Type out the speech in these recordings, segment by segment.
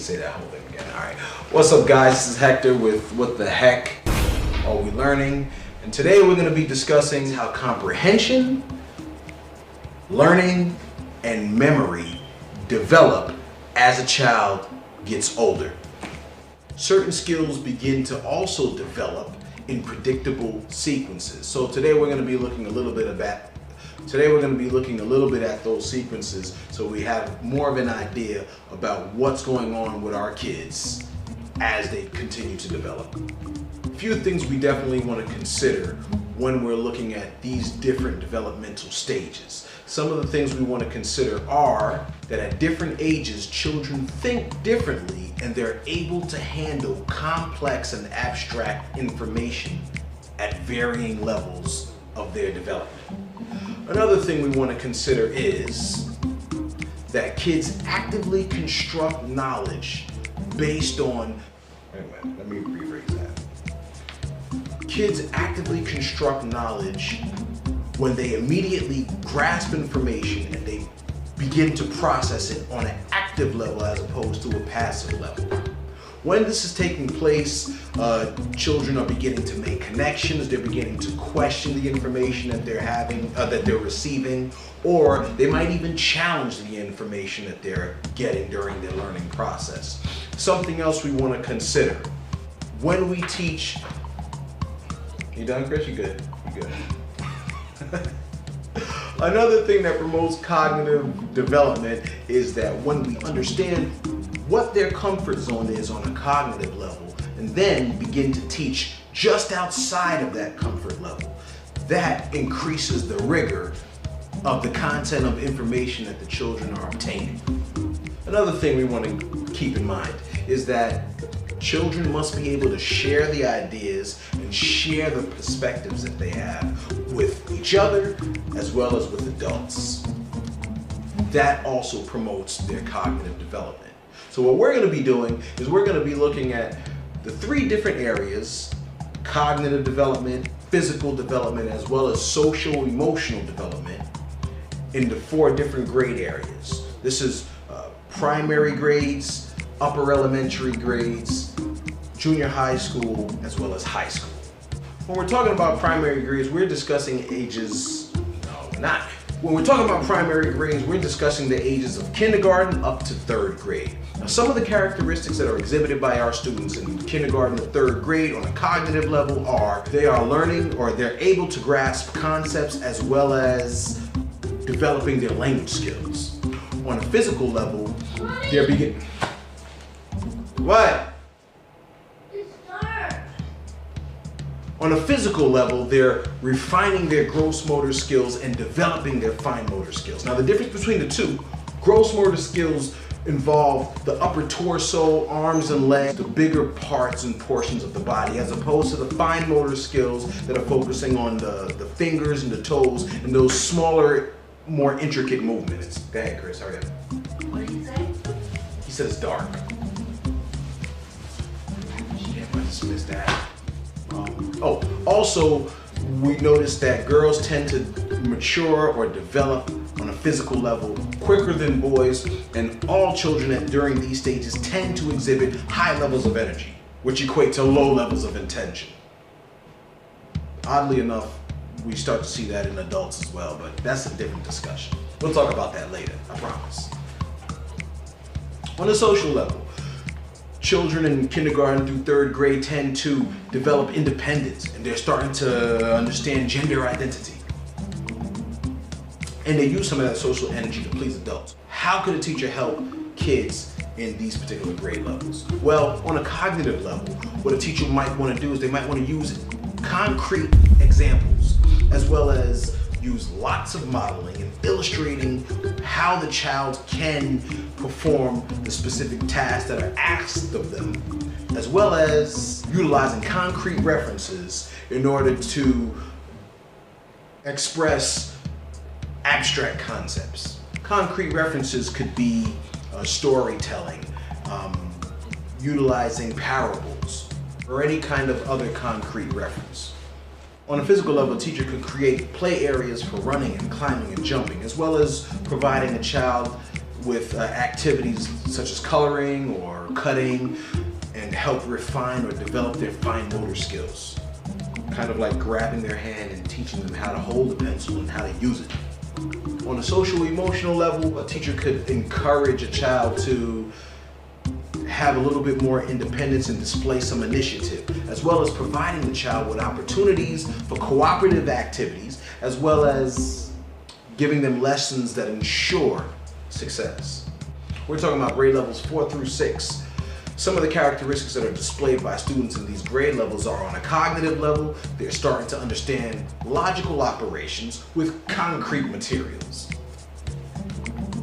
say that whole thing again. All right. What's up, guys? This is Hector with What the Heck Are We Learning? And today we're going to be discussing how comprehension, learning, and memory develop as a child gets older. Certain skills begin to also develop in predictable sequences. So today we're going to be looking a little bit at those sequences so we have more of an idea about what's going on with our kids as they continue to develop. A few things we definitely want to consider when we're looking at these different developmental stages. Some of the things we want to consider are that at different ages, children think differently and they're able to handle complex and abstract information at varying levels of their development. Another thing we want to consider is that kids actively construct knowledge based on, wait a minute, let me rephrase that. Kids actively construct knowledge when they immediately grasp information and they begin to process it on an active level as opposed to a passive level. When this is taking place, children are beginning to make connections, they're beginning to question the information that they're receiving, or they might even challenge the information that they're getting during their learning process. Something else we want to consider when we teach. You done, Chris? You good? You good? Another thing that promotes cognitive development is that when we understand what their comfort zone is on a cognitive level and then begin to teach just outside of that comfort level, that increases the rigor of the content of information that the children are obtaining. Another thing we want to keep in mind is that children must be able to share the ideas and share the perspectives that they have with each other as well as with adults. That also promotes their cognitive development. So what we're going to be doing is we're going to be looking at the three different areas: cognitive development, physical development, as well as social emotional development into 4 different grade areas. This is primary grades, upper elementary grades, junior high school, as well as high school. When we're talking about primary grades, we're discussing ages, When we're talking about primary grades, we're discussing the ages of kindergarten up to 3rd grade. Now, some of the characteristics that are exhibited by our students in kindergarten to 3rd grade on a cognitive level are they are learning or they're able to grasp concepts as well as developing their language skills. On a physical level, they're beginning. What? On a physical level, they're refining their gross motor skills and developing their fine motor skills. Now, the difference between the two, gross motor skills involve the upper torso, arms and legs, the bigger parts and portions of the body, as opposed to the fine motor skills that are focusing on the fingers and the toes and those smaller, more intricate movements. Go ahead, Chris, hurry up. What did he say? He said it's dark. Shit, I just missed that. Also, we noticed that girls tend to mature or develop on a physical level quicker than boys, and all children during these stages tend to exhibit high levels of energy, which equate to low levels of intention. Oddly enough, we start to see that in adults as well, but that's a different discussion. We'll talk about that later, I promise. On a social level, children in kindergarten through 3rd grade tend to develop independence and they're starting to understand gender identity. And they use some of that social energy to please adults. How could a teacher help kids in these particular grade levels? Well, on a cognitive level, what a teacher might want to do is they might want to use concrete examples as well as use lots of modeling and illustrating how the child can perform the specific tasks that are asked of them, as well as utilizing concrete references in order to express abstract concepts. Concrete references could be storytelling, utilizing parables, or any kind of other concrete reference. On a physical level, a teacher could create play areas for running and climbing and jumping, as well as providing a child with activities such as coloring or cutting, and help refine or develop their fine motor skills. Kind of like grabbing their hand and teaching them how to hold a pencil and how to use it. On a social emotional level, a teacher could encourage a child to have a little bit more independence and display some initiative, as well as providing the child with opportunities for cooperative activities, as well as giving them lessons that ensure success. We're talking about grade levels 4 through 6. Some of the characteristics that are displayed by students in these grade levels are: on a cognitive level, they're starting to understand logical operations with concrete materials.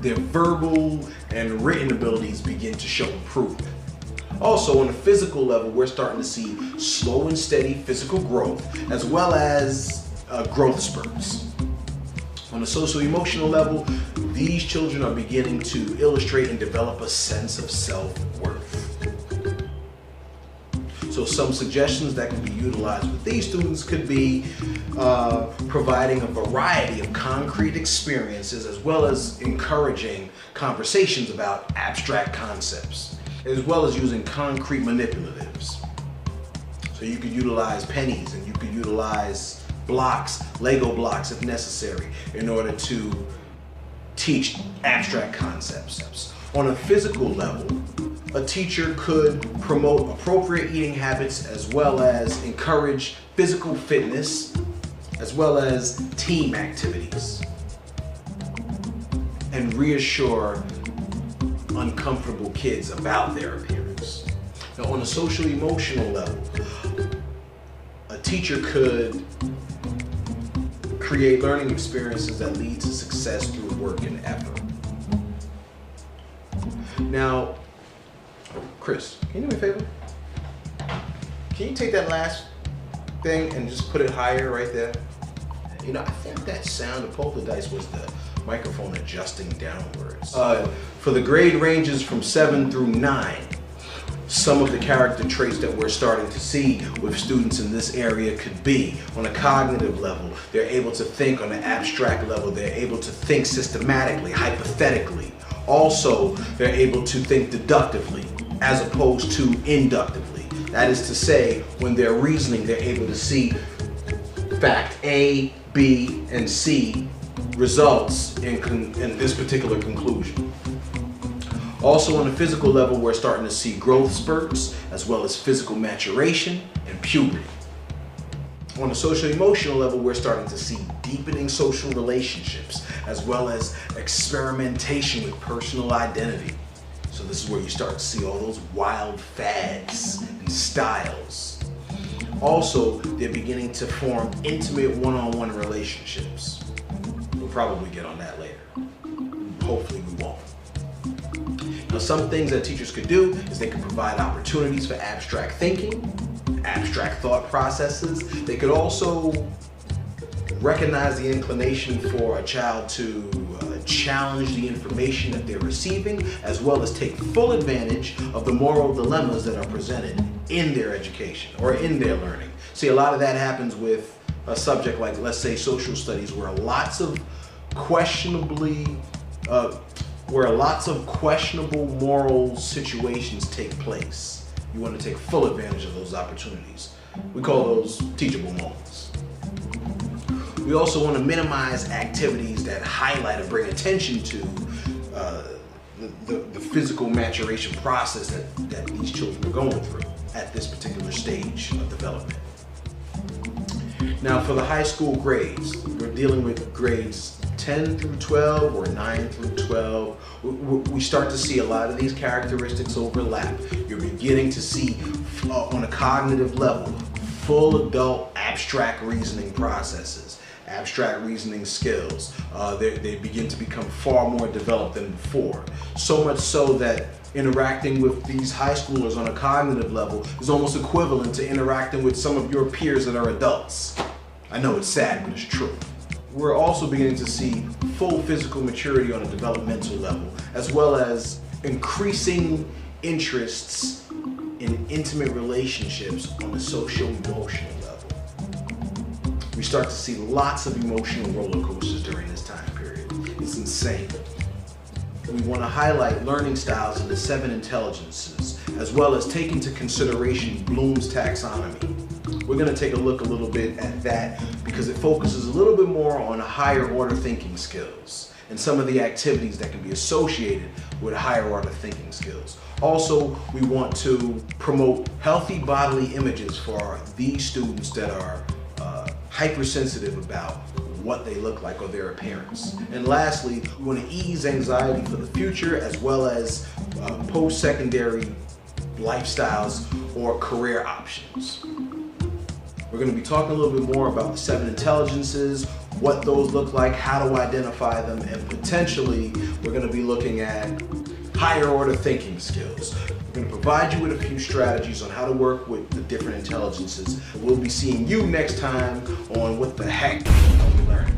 Their verbal and written abilities begin to show improvement. Also, on a physical level, we're starting to see slow and steady physical growth, as well as growth spurts. On a social-emotional level, these children are beginning to illustrate and develop a sense of self-worth. So some suggestions that can be utilized with these students could be providing a variety of concrete experiences, as well as encouraging conversations about abstract concepts, as well as using concrete manipulatives. So you could utilize pennies, and you could utilize blocks, Lego blocks if necessary, in order to teach abstract concepts. On a physical level, a teacher could promote appropriate eating habits, as well as encourage physical fitness, as well as team activities, and reassure uncomfortable kids about their appearance. Now, on a social emotional level, a teacher could create learning experiences that lead to success through work and effort. Now, Chris, can you do me a favor? Can you take that last thing and just put it higher right there? You know, I think that sound of poltergeist was the microphone adjusting downwards. For the grade ranges from 7 through 9, some of the character traits that we're starting to see with students in this area could be: on a cognitive level, they're able to think; on an abstract level, they're able to think systematically, hypothetically. Also, they're able to think deductively as opposed to inductively. That is to say, when they're reasoning, they're able to see fact A, B, and C results in this particular conclusion. Also, on the physical level, we're starting to see growth spurts, as well as physical maturation and puberty. On the social emotional level, we're starting to see deepening social relationships, as well as experimentation with personal identity. So this is where you start to see all those wild fads and styles. Also, they're beginning to form intimate one-on-one relationships. We'll probably get on that later. Hopefully we won't. Now, some things that teachers could do is they could provide opportunities for abstract thinking, abstract thought processes. They could also recognize the inclination for a child to challenge the information that they're receiving, as well as take full advantage of the moral dilemmas that are presented in their education or in their learning. See, a lot of that happens with a subject like, let's say, social studies, where lots of questionable moral situations take place. You want to take full advantage of those opportunities. We call those teachable moments. We also want to minimize activities that highlight or bring attention to the physical maturation process that these children are going through at this particular stage of development. Now, for the high school grades, we're dealing with grades 10 through 12 or 9 through 12. We start to see a lot of these characteristics overlap. You're beginning to see, on a cognitive level, full adult abstract reasoning processes, abstract reasoning skills. They begin to become far more developed than before. So much so that interacting with these high schoolers on a cognitive level is almost equivalent to interacting with some of your peers that are adults. I know it's sad, but it's true. We're also beginning to see full physical maturity on a developmental level, as well as increasing interests in intimate relationships on the social-emotional level. We start to see lots of emotional roller coasters during this time period. It's insane. we want to highlight learning styles in the 7 intelligences, as well as take into consideration Bloom's taxonomy. We're going to take a look a little bit at that because it focuses a little bit more on higher order thinking skills and some of the activities that can be associated with higher order thinking skills. Also, we want to promote healthy bodily images for these students that are hypersensitive about what they look like or their appearance. And lastly, we want to ease anxiety for the future as well as post-secondary lifestyles or career options. We're going to be talking a little bit more about the 7 intelligences, what those look like, how to identify them, and potentially we're going to be looking at higher order thinking skills. We're going to provide you with a few strategies on how to work with the different intelligences. We'll be seeing you next time on What the Heck Are We Learning?